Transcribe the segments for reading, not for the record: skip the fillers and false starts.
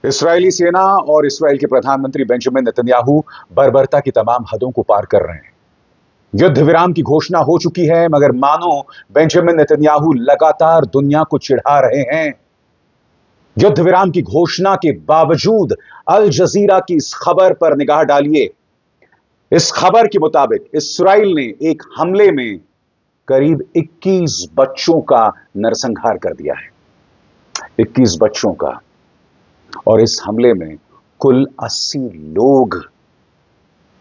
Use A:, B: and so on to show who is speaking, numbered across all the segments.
A: इस्राएली सेना और इस्राएल के प्रधानमंत्री बेंजामिन नेतन्याहू बर्बरता की तमाम हदों को पार कर रहे हैं। युद्ध विराम की घोषणा हो चुकी है, मगर मानो बेंजामिन नेतन्याहू लगातार दुनिया को चिढ़ा रहे हैं। युद्ध विराम की घोषणा के बावजूद अल जजीरा की इस खबर पर निगाह डालिए। इस खबर के मुताबिक इस्राएल ने एक हमले में करीब 21 बच्चों का नरसंहार कर दिया है। 21 बच्चों का। और इस हमले में कुल 80 लोग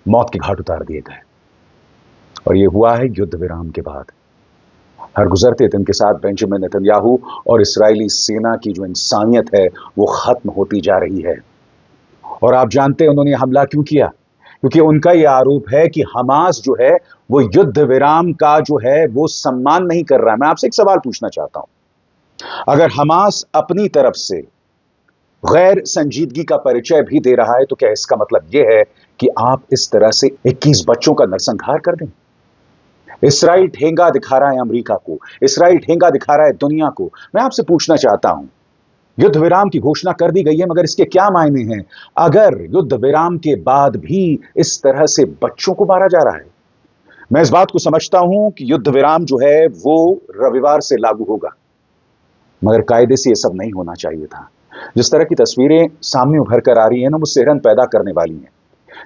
A: मौत के घाट उतार दिए गए। और यह हुआ है युद्ध विराम के बाद। हर गुजरते दिन के साथ बेंजामिन नेतन्याहू और इस्राएली सेना की जो इंसानियत है वो खत्म होती जा रही है। और आप जानते हैं उन्होंने हमला क्यों किया? क्योंकि उनका यह आरोप है कि हमास जो है वो युद्ध विराम का जो है वो सम्मान नहीं कर रहा है। मैं आपसे एक सवाल पूछना चाहता हूं, अगर हमास अपनी तरफ से गैर संजीदगी का परिचय भी दे रहा है तो क्या इसका मतलब यह है कि आप इस तरह से 21 बच्चों का नरसंहार कर दें? इस्राएल ठेंगा दिखा रहा है अमेरिका को, इस्राएल ठेंगा दिखा रहा है दुनिया को। मैं आपसे पूछना चाहता हूं, युद्ध विराम की घोषणा कर दी गई है, मगर इसके क्या मायने हैं अगर युद्ध विराम के बाद भी इस तरह से बच्चों को मारा जा रहा है? मैं इस बात को समझता हूं कि युद्ध विराम जो है वो रविवार से लागू होगा, मगर कायदे से यह सब नहीं होना चाहिए था। जिस तरह की तस्वीरें सामने उभर कर आ रही है ना, वो सिहरन पैदा करने वाली हैं।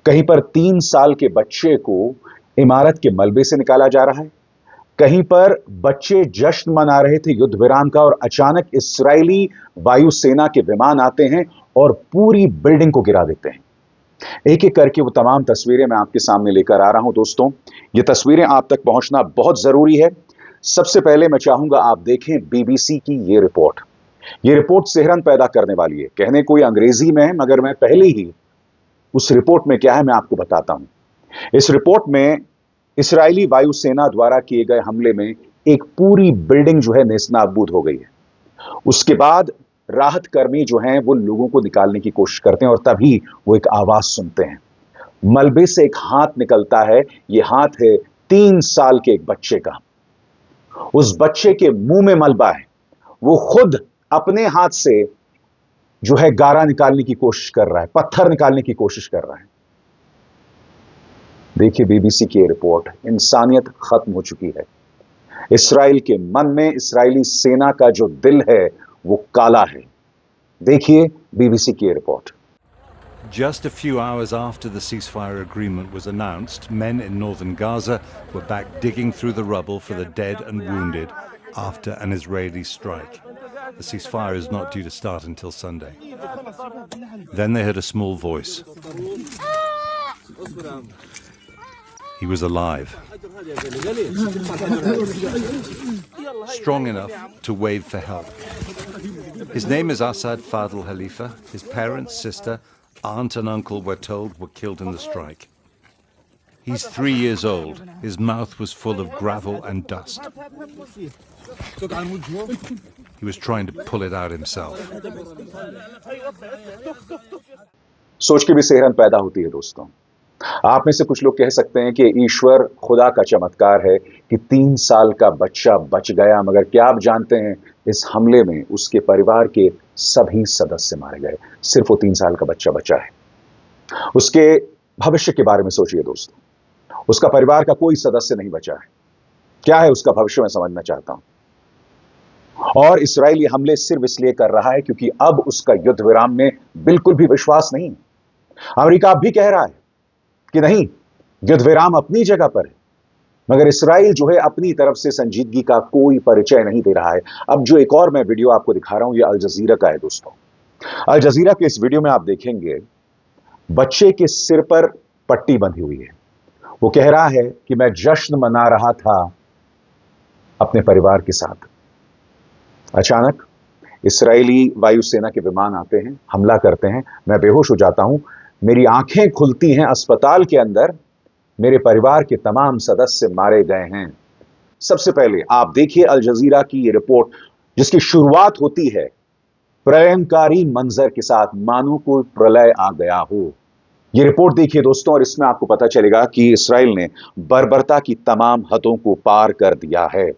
A: कहीं पर 3 साल के बच्चे को इमारत के मलबे से निकाला जा रहा है, कहीं पर बच्चे जश्न मना रहे थे युद्ध विराम का, और अचानक इस्राएली वायुसेना के विमान आते हैं और पूरी बिल्डिंग को गिरा देते हैं। एक एक करके वो तमाम तस्वीरें मैं आपके सामने लेकर आ रहा हूं। दोस्तों, ये तस्वीरें आप तक पहुंचना बहुत जरूरी है। सबसे पहले मैं चाहूंगा आप देखें बीबीसी की ये रिपोर्ट। ये रिपोर्ट सिहरन पैदा करने वाली है। कहने कोई अंग्रेजी में है, मगर मैं पहले ही उस रिपोर्ट में क्या है मैं आपको बताता हूं। इस रिपोर्ट में इस्राएली वायुसेना द्वारा किए गए हमले में एक पूरी बिल्डिंग जो है नेस्तनाबूद हो गई है। उसके बाद राहत कर्मी जो हैं वो लोगों को निकालने की कोशिश करते हैं और तभी वो एक आवाज सुनते हैं। मलबे से एक हाथ निकलता है। यह हाथ है 3 साल के एक बच्चे का। उस बच्चे के मुंह में मलबा है। वो खुद अपने हाथ से जो है गारा निकालने की कोशिश कर रहा है, पत्थर निकालने की कोशिश कर रहा है। देखिए बीबीसी की रिपोर्ट। इंसानियत खत्म हो चुकी है। इस्राएल के मन में इस्राएली सेना का जो दिल है वो काला है। देखिए बीबीसी की report.
B: Just a few hours after the ceasefire agreement was announced, men in northern Gaza were back digging through the rubble for the dead and wounded after an Israeli strike. The ceasefire is not due to start until Sunday. Then they heard a small voice. He was alive. Strong enough to wave for help. His name is Assad Fadl Khalifa. His parents, sister, aunt and uncle were told were killed in the strike. He's 3 years old. His mouth was full of gravel and dust. He was trying to pull it out himself.
A: सोच के भी सिहरन पैदा होती है। दोस्तों, आप में से कुछ लोग कह सकते हैं कि ईश्वर खुदा का चमत्कार है कि 3 साल का बच्चा बच गया, मगर क्या आप जानते हैं इस हमले में उसके परिवार के सभी सदस्य मारे गए। सिर्फ वो 3 साल का बच्चा बचा है। उसके भविष्य के बारे में सोचिए दोस्तों। उसका परिवार का कोई सदस्य नहीं बचा है। क्या है उसका भविष्य, मैं समझना चाहता हूं। और इस्राएल ये हमले सिर्फ इसलिए कर रहा है क्योंकि अब उसका युद्ध विराम में बिल्कुल भी विश्वास नहीं। अमेरिका अब भी कह रहा है कि नहीं, युद्ध विराम अपनी जगह पर है, मगर इस्राएल जो है अपनी तरफ से संजीदगी का कोई परिचय नहीं दे रहा है। अब जो एक और मैं वीडियो आपको दिखा रहा हूं, यह अल जजीरा का है। दोस्तों, अल जजीरा के इस वीडियो में आप देखेंगे बच्चे के सिर पर पट्टी बंधी हुई है। वो कह रहा है कि मैं जश्न मना रहा था अपने परिवार के साथ। अचानक इस्राएली वायुसेना के विमान आते हैं, हमला करते हैं। मैं बेहोश हो जाता हूं। मेरी आंखें खुलती हैं। अस्पताल के अंदर मेरे परिवार के तमाम सदस्य मारे गए हैं। सबसे पहले आप देखिए अल जजीरा की ये रिपोर्ट, जिसकी शुरुआत होती है प्रलयंकारी मंजर के साथ, मानो कोई प्रलय आ गया हो। ये रिपोर्ट देखिए दोस्तों, और इसमें आपको पता चलेगा कि इस्राएल ने बर्बरता की तमाम हदों को पार कर दिया है।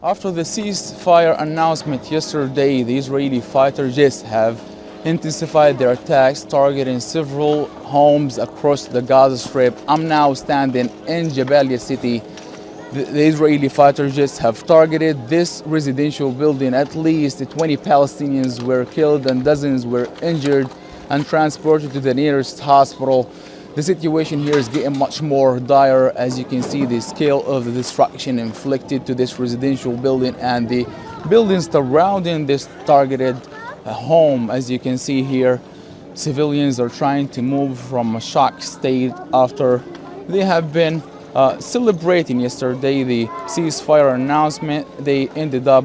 C: After the ceasefire announcement yesterday, the Israeli fighter jets have intensified their attacks, targeting several homes across the Gaza Strip. I'm now standing in Jabalia city. The Israeli fighter jets have targeted this residential building. At least 20 Palestinians were killed and dozens were injured and transported to the nearest hospital. The situation here is getting much more dire. As you can see, the scale of the destruction inflicted to this residential building and the buildings surrounding this targeted home. As you can see here, civilians are trying to move from a shock state after they have been celebrating yesterday the ceasefire announcement. They ended up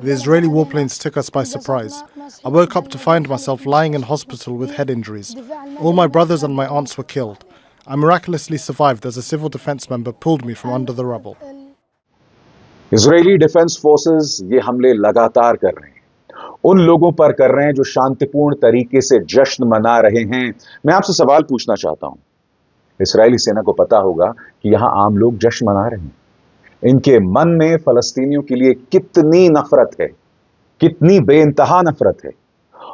D: the Israeli warplanes took us by surprise. I woke up to find myself lying in hospital with head injuries. All my brothers and my aunts were killed. I miraculously survived as a civil defense member pulled me from under the rubble.
A: Israeli defence forces ये हमले लगातार कर रहे हैं, उन लोगों पर कर रहे हैं जो शांतिपूर्ण तरीके से जश्न मना रहे हैं। मैं आपसे सवाल पूछना चाहता हूं, इजरायली सेना को पता होगा कि यहां आम लोग जश्न मना रहे हैं। इनके मन में फलस्तीनियों के लिए कितनी नफरत है, कितनी बेइंतहा नफरत है।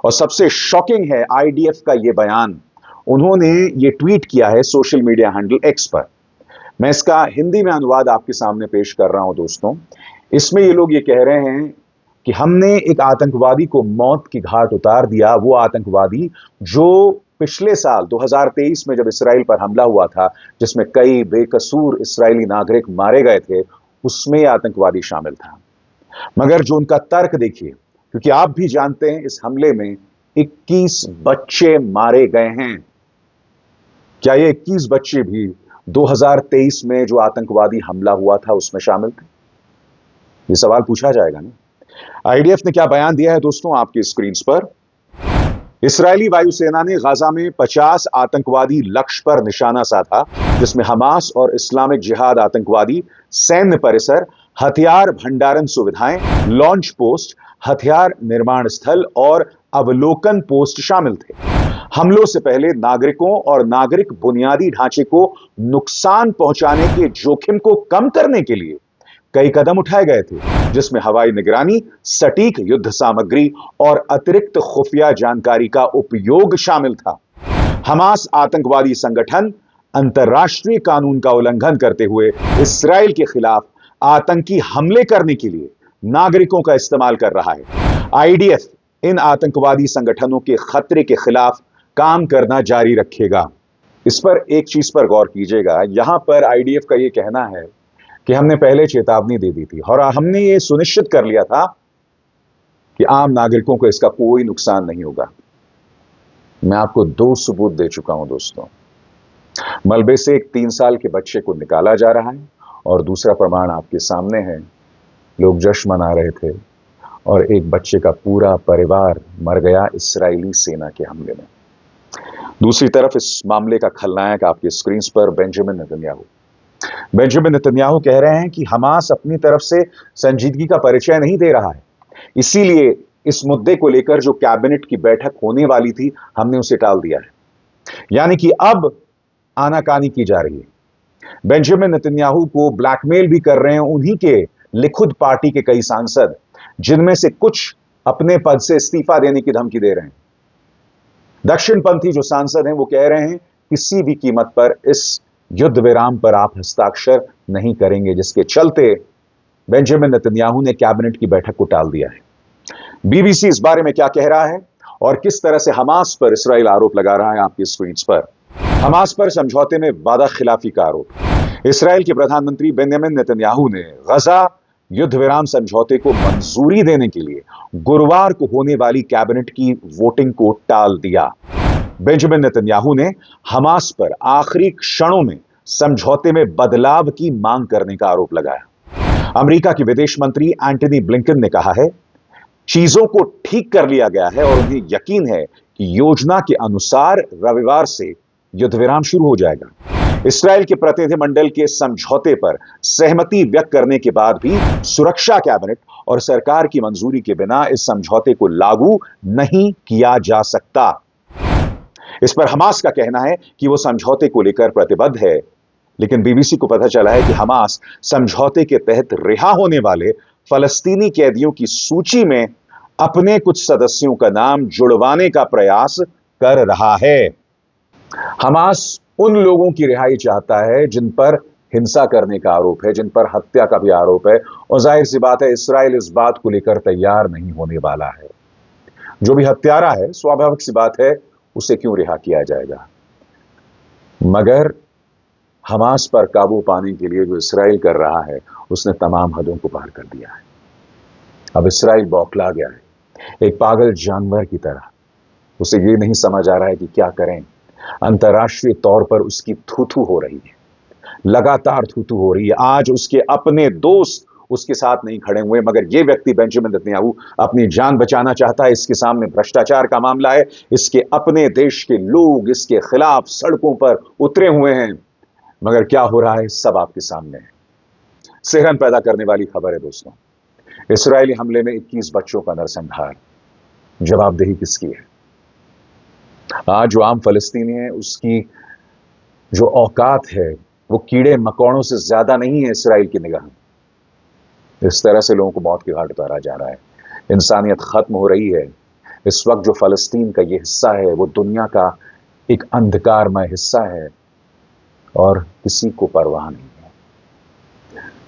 A: और सबसे शॉकिंग है आईडीएफ का यह बयान। उन्होंने ये ट्वीट किया है सोशल मीडिया हैंडल एक्स पर। मैं इसका हिंदी में अनुवाद आपके सामने पेश कर रहा हूं दोस्तों। इसमें ये लोग ये कह रहे हैं कि हमने एक आतंकवादी को मौत की घाट उतार दिया। वो आतंकवादी जो पिछले साल 2023 में जब इसराइल पर हमला हुआ था, जिसमें कई बेकसूर इस्राएली नागरिक मारे गए थे, उसमें आतंकवादी शामिल था। मगर जो उनका तर्क देखिए, क्योंकि आप भी जानते हैं इस हमले में 21 बच्चे मारे गए हैं। क्या ये 21 बच्चे भी 2023 में जो आतंकवादी हमला हुआ था उसमें शामिल थे? ये सवाल पूछा जाएगा ना। आईडीएफ ने क्या बयान दिया है दोस्तों आपकी स्क्रीन पर। इस्राएली वायुसेना ने गाजा में 50 आतंकवादी लक्ष्य पर निशाना साधा, जिसमें हमास और इस्लामिक जिहाद आतंकवादी सैन्य परिसर, हथियार भंडारण सुविधाएं, लॉन्च पोस्ट, हथियार निर्माण स्थल और अवलोकन पोस्ट शामिल थे। हमलों से पहले नागरिकों और नागरिक बुनियादी ढांचे को नुकसान पहुंचाने के जोखिम को कम करने के लिए कई कदम उठाए गए थे, जिसमें हवाई निगरानी, सटीक युद्ध सामग्री और अतिरिक्त खुफिया जानकारी का उपयोग शामिल था। हमास आतंकवादी संगठन अंतर्राष्ट्रीय कानून का उल्लंघन करते हुए इसराइल के खिलाफ आतंकी हमले करने के लिए नागरिकों का इस्तेमाल कर रहा है। आईडीएफ इन आतंकवादी संगठनों के खतरे के खिलाफ काम करना जारी रखेगा। इस पर एक चीज पर गौर कीजिएगा। यहां पर आईडीएफ का यह कहना है कि हमने पहले चेतावनी दे दी थी और हमने ये सुनिश्चित कर लिया था कि आम नागरिकों को इसका कोई नुकसान नहीं होगा। मैं आपको 2 सबूत दे चुका हूं दोस्तों। मलबे से एक 3 साल के बच्चे को निकाला जा रहा है और दूसरा प्रमाण आपके सामने है। लोग जश्न मना रहे थे और एक बच्चे का पूरा परिवार मर गया इस्राएली सेना के हमले में। दूसरी तरफ इस मामले का खलनायक आपके स्क्रीन पर बेंजामिन नेतन्याहू। बेंजामिन नेतन्याहू कह रहे हैं कि हमास अपनी तरफ से संजीदगी का परिचय नहीं दे रहा है, इसीलिए इस मुद्दे को लेकर जो कैबिनेट की बैठक होने वाली थी हमने उसे टाल दिया है। यानी कि अब आनाकानी की जा रही है। बेंजामिन नेतन्याहू को ब्लैकमेल भी कर रहे हैं उन्हीं के लिकुद पार्टी के कई सांसद, जिनमें से कुछ अपने पद से इस्तीफा देने की धमकी दे रहे हैं। दक्षिणपंथी जो सांसद हैं वो कह रहे हैं किसी भी कीमत पर इस युद्ध विराम पर आप हस्ताक्षर नहीं करेंगे, जिसके चलते बेंजामिन नेतन्याहू ने कैबिनेट की बैठक को टाल दिया है। बीबीसी इस बारे में क्या कह रहा है और किस तरह से हमास पर इसराइल आरोप लगा रहा है आपकी स्क्रीन पर। हमास पर समझौते में वादा खिलाफी का आरोप। इसराइल के प्रधानमंत्री बेंजामिन नेतन्याहू ने गजा युद्ध विराम समझौते को मंजूरी देने के लिए गुरुवार को होने वाली कैबिनेट की वोटिंग को टाल दिया। बेंजामिन नेतन्याहू ने हमास पर आखिरी क्षणों में समझौते में बदलाव की मांग करने का आरोप लगाया। अमेरिका के विदेश मंत्री एंटनी ब्लिंकन ने कहा है, चीजों को ठीक कर लिया गया है और उन्हें यकीन है कि योजना के अनुसार रविवार से युद्ध विराम शुरू हो जाएगा। इसराइल के प्रतिनिधिमंडल के समझौते पर सहमति व्यक्त करने के बाद भी सुरक्षा कैबिनेट और सरकार की मंजूरी के बिना इस समझौते को लागू नहीं किया जा सकता। इस पर हमास का कहना है कि वो समझौते को लेकर प्रतिबद्ध है, लेकिन बीबीसी को पता चला है कि हमास समझौते के तहत रिहा होने वाले फलस्तीनी कैदियों की सूची में अपने कुछ सदस्यों का नाम जुड़वाने का प्रयास कर रहा है। हमास उन लोगों की रिहाई चाहता है जिन पर हिंसा करने का आरोप है, जिन पर हत्या का भी आरोप है, और जाहिर सी बात है इस्राएल इस बात को लेकर तैयार नहीं होने वाला है। जो भी हत्यारा है, स्वाभाविक सी बात है, उसे क्यों रिहा किया जाएगा। मगर हमास पर काबू पाने के लिए जो इस्राएल कर रहा है, उसने तमाम हदों को पार कर दिया है। अब इस्राएल बौखला गया है, एक पागल जानवर की तरह। उसे ये नहीं समझ आ रहा है कि क्या करें। अंतर्राष्ट्रीय तौर पर उसकी थू-थू हो रही है, लगातार थू-थू हो रही है। आज उसके अपने दोस्त उसके साथ नहीं खड़े हुए, मगर यह व्यक्ति बेंजामिन नेतन्याहू अपनी जान बचाना चाहता है। इसके सामने भ्रष्टाचार का मामला है, इसके अपने देश के लोग इसके खिलाफ सड़कों पर उतरे हुए हैं, मगर क्या हो रहा है सब आपके सामने है। सेहरन पैदा करने वाली खबर है दोस्तों, इस्राएली हमले में 21 बच्चों का नरसंहार। जवाबदेही किसकी है? आज जो आम फलस्तीनी है उसकी जो औकात है वो कीड़े मकोड़ों से ज्यादा नहीं है इस्राएल की निगाह में। इस तरह से लोगों को मौत की घाट उतारा जा रहा है, इंसानियत खत्म हो रही है। इस वक्त जो फलस्तीन का ये हिस्सा है वो दुनिया का एक अंधकारमय हिस्सा है और किसी को परवाह नहीं है।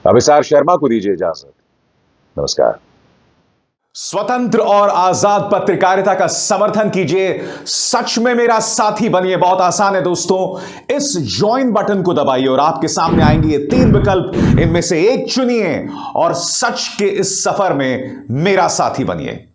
A: अभिसार शर्मा को दीजिए इजाजत। नमस्कार।
E: स्वतंत्र और आजाद पत्रकारिता का समर्थन कीजिए, सच में मेरा साथी बनिए। बहुत आसान है दोस्तों, इस ज्वाइन बटन को दबाइए और आपके सामने आएंगे ये 3 विकल्प, इनमें से एक चुनिए और सच के इस सफर में मेरा साथी बनिए।